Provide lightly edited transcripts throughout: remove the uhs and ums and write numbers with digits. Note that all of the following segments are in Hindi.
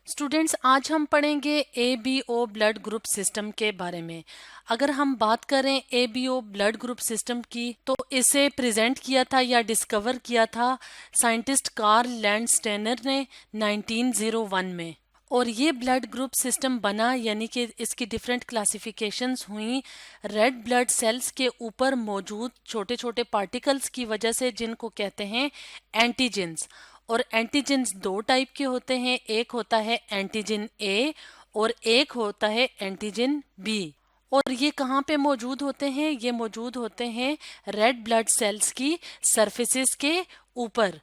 स्टूडेंट्स, आज हम पढ़ेंगे ABO ब्लड ग्रुप सिस्टम के बारे में। अगर हम बात करें ABO ब्लड ग्रुप सिस्टम की, तो इसे प्रेजेंट किया था या डिस्कवर किया था साइंटिस्ट कार्ल लैंडस्टेनर ने 1901 में। और ये ब्लड ग्रुप सिस्टम बना, यानी कि इसकी डिफरेंट क्लासिफिकेशंस हुई रेड ब्लड सेल्स के ऊपर मौजूद छोटे छोटे पार्टिकल्स की वजह से, जिनको कहते हैं एंटीजेंस। और एंटीजेंस दो टाइप के होते हैं, एक होता है एंटीजन ए और एक होता है एंटीजन बी। और ये कहाँ पे मौजूद होते हैं? ये मौजूद होते हैं रेड ब्लड सेल्स की सरफेसेस के ऊपर।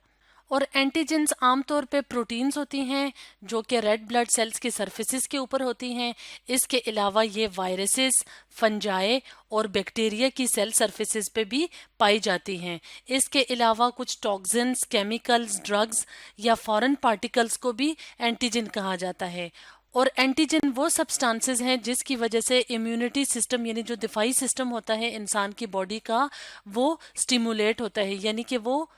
और एंटीजेंस आमतौर पे प्रोटीन्स होती हैं जो कि रेड ब्लड सेल्स की सरफेसेस के ऊपर होती हैं। इसके अलावा ये वायरसेस, फंजाई और बैक्टीरिया की सेल सरफेसेस पे भी पाई जाती हैं। इसके अलावा कुछ टॉक्सिन्स, केमिकल्स, ड्रग्स या फॉरेन पार्टिकल्स को भी एंटीजन कहा जाता है। और एंटीजन वो सब्सटेंसेस हैं जिसकी वजह से इम्यूनिटी सिस्टम, यानी जो दिफाई सिस्टम होता है इंसान की बॉडी का, वो स्टिमुलेट होता है, यानी कि वो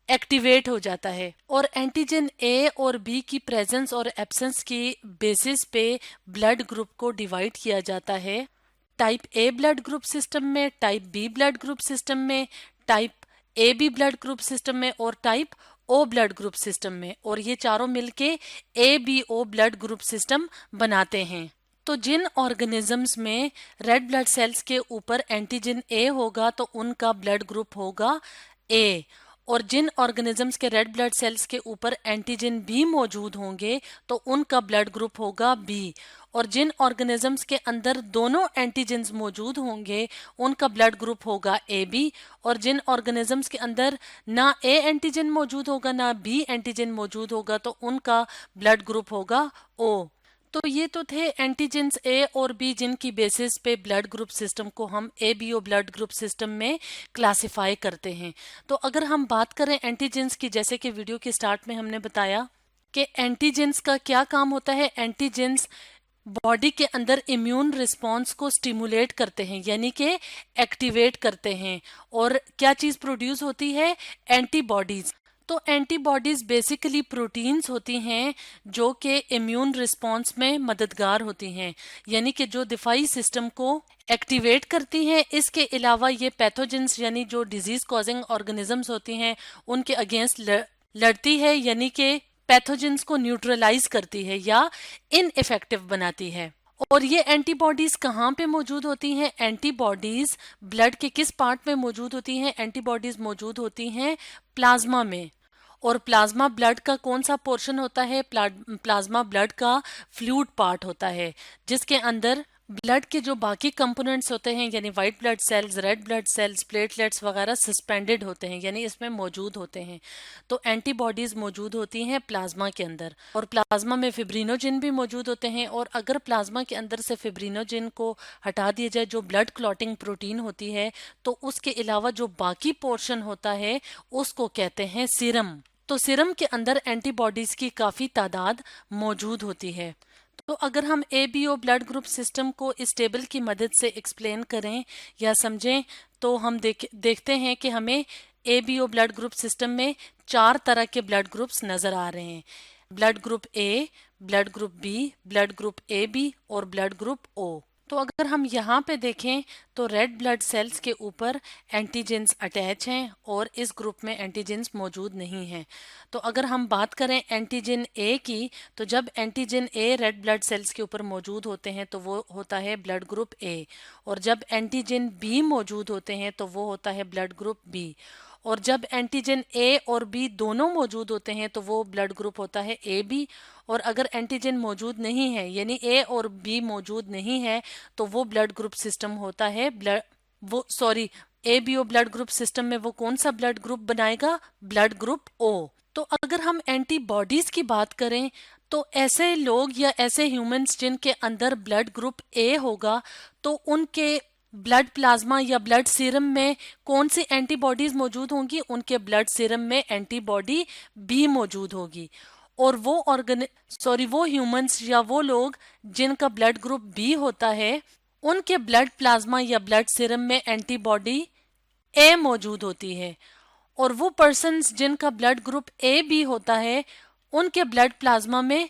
एक्टिवेट हो जाता है। और एंटीजन ए और बी की प्रेजेंस और एब्सेंस की बेसिस पे ब्लड ग्रुप को डिवाइड किया जाता है। Type A blood group system में, type B blood group system में, type A B blood group system में और type O blood group system में। और ये चारों मिलके ABO ब्लड ग्रुप सिस्टम बनाते हैं। तो जिन ऑर्गेनिजम्स में रेड ब्लड सेल्स के ऊपर एंटीजन ए होगा तो उनका ब्लड ग्रुप होगा ए। और जिन ऑर्गेनिजम्स के रेड ब्लड सेल्स के ऊपर एंटीजन बी मौजूद होंगे तो उनका ब्लड ग्रुप होगा बी। और जिन ऑर्गेनिजम्स के अंदर दोनों एंटीजेंस मौजूद होंगे उनका ब्लड ग्रुप होगा AB। और जिन ऑर्गेनिजम्स के अंदर ना ए एंटीजन मौजूद होगा ना बी एंटीजन मौजूद होगा तो उनका ब्लड ग्रुप होगा O। तो ये तो थे एंटीजेंस ए और बी, जिनकी बेसिस पे ब्लड ग्रुप सिस्टम को हम ABO ब्लड ग्रुप सिस्टम में क्लासिफाई करते हैं। तो अगर हम बात करें एंटीजेंस की, जैसे कि वीडियो के स्टार्ट में हमने बताया कि एंटीजेंस का क्या काम होता है। एंटीजेंस बॉडी के अंदर इम्यून रिस्पॉन्स को स्टिमुलेट करते हैं, यानी कि एक्टिवेट करते हैं। और क्या चीज प्रोड्यूस होती है? एंटीबॉडीज। तो एंटीबॉडीज बेसिकली प्रोटीन्स होती हैं जो कि इम्यून रिस्पॉन्स में मददगार होती हैं, यानी कि जो दिफाई सिस्टम को एक्टिवेट करती हैं। इसके अलावा ये पैथोजेंस, यानी जो डिजीज कॉजिंग ऑर्गेनिजम्स होती हैं, उनके अगेंस्ट लड़ती है, यानी कि पैथोजेंस को न्यूट्रलाइज करती है या इनइफेक्टिव बनाती है। और ये एंटीबॉडीज कहाँ पे मौजूद होती हैं? एंटीबॉडीज ब्लड के किस पार्ट में मौजूद होती हैं? एंटीबॉडीज मौजूद होती हैं प्लाज्मा में। और प्लाज्मा ब्लड का कौन सा पोर्शन होता है? प्लाज्मा ब्लड का फ्लूइड पार्ट होता है, जिसके अंदर ब्लड के जो बाकी कंपोनेंट्स होते हैं, यानी white blood cells, red blood cells, platelets वगैरह सस्पेंडेड होते हैं, यानी इसमें मौजूद होते हैं। तो एंटीबॉडीज मौजूद होती हैं प्लाज्मा के अंदर। और प्लाज्मा में फिब्रिनोजिन भी मौजूद होते हैं। और अगर प्लाज्मा के अंदर से फिब्रिनोजिन को हटा दिया जाए, जो ब्लड क्लॉटिंग प्रोटीन होती है, तो उसके अलावा जो बाकी पोर्शन होता है उसको कहते हैं सीरम। तो सीरम के अंदर एंटीबॉडीज की काफी तादाद मौजूद होती है। तो अगर हम ABO ब्लड ग्रुप सिस्टम को इस टेबल की मदद से एक्सप्लेन करें या समझें, तो हम देखते हैं कि हमें ABO ब्लड ग्रुप सिस्टम में 4 तरह के ब्लड ग्रुप्स नजर आ रहे हैं। Blood group A, blood group B, blood group AB और ब्लड ग्रुप O। तो अगर हम यहाँ पे देखें तो रेड ब्लड सेल्स के ऊपर एंटीजेंस अटैच हैं और इस ग्रुप में एंटीजेंस मौजूद नहीं हैं। तो अगर हम बात करें एंटीजन ए की, तो जब एंटीजन ए रेड ब्लड सेल्स के ऊपर मौजूद होते हैं तो वो होता है ब्लड ग्रुप A। और जब एंटीजन बी मौजूद होते हैं तो वो होता है ब्लड ग्रुप B। और जब एंटीजन ए और बी दोनों मौजूद होते हैं तो वो ब्लड ग्रुप होता है AB। और अगर एंटीजन मौजूद नहीं है, यानी ए और बी मौजूद नहीं है, तो वो ब्लड ग्रुप सिस्टम होता है ABO ब्लड ग्रुप सिस्टम में वो कौन सा ब्लड ग्रुप बनाएगा? Blood group O। तो अगर हम एंटीबॉडीज की बात करें तो ऐसे लोग या ऐसे ह्यूमंस जिनके अंदर ब्लड ग्रुप A होगा, तो उनके ब्लड प्लाज्मा या ब्लड सीरम में कौन सी एंटीबॉडीज मौजूद होंगी? उनके ब्लड सीरम में एंटीबॉडी B मौजूद होगी। और वो ह्यूमंस या वो लोग जिनका ब्लड ग्रुप B होता है, उनके ब्लड प्लाज्मा या ब्लड सीरम में एंटीबॉडी A मौजूद होती है। और वो पर्सन्स जिनका ब्लड ग्रुप AB होता है, उनके ब्लड प्लाज्मा में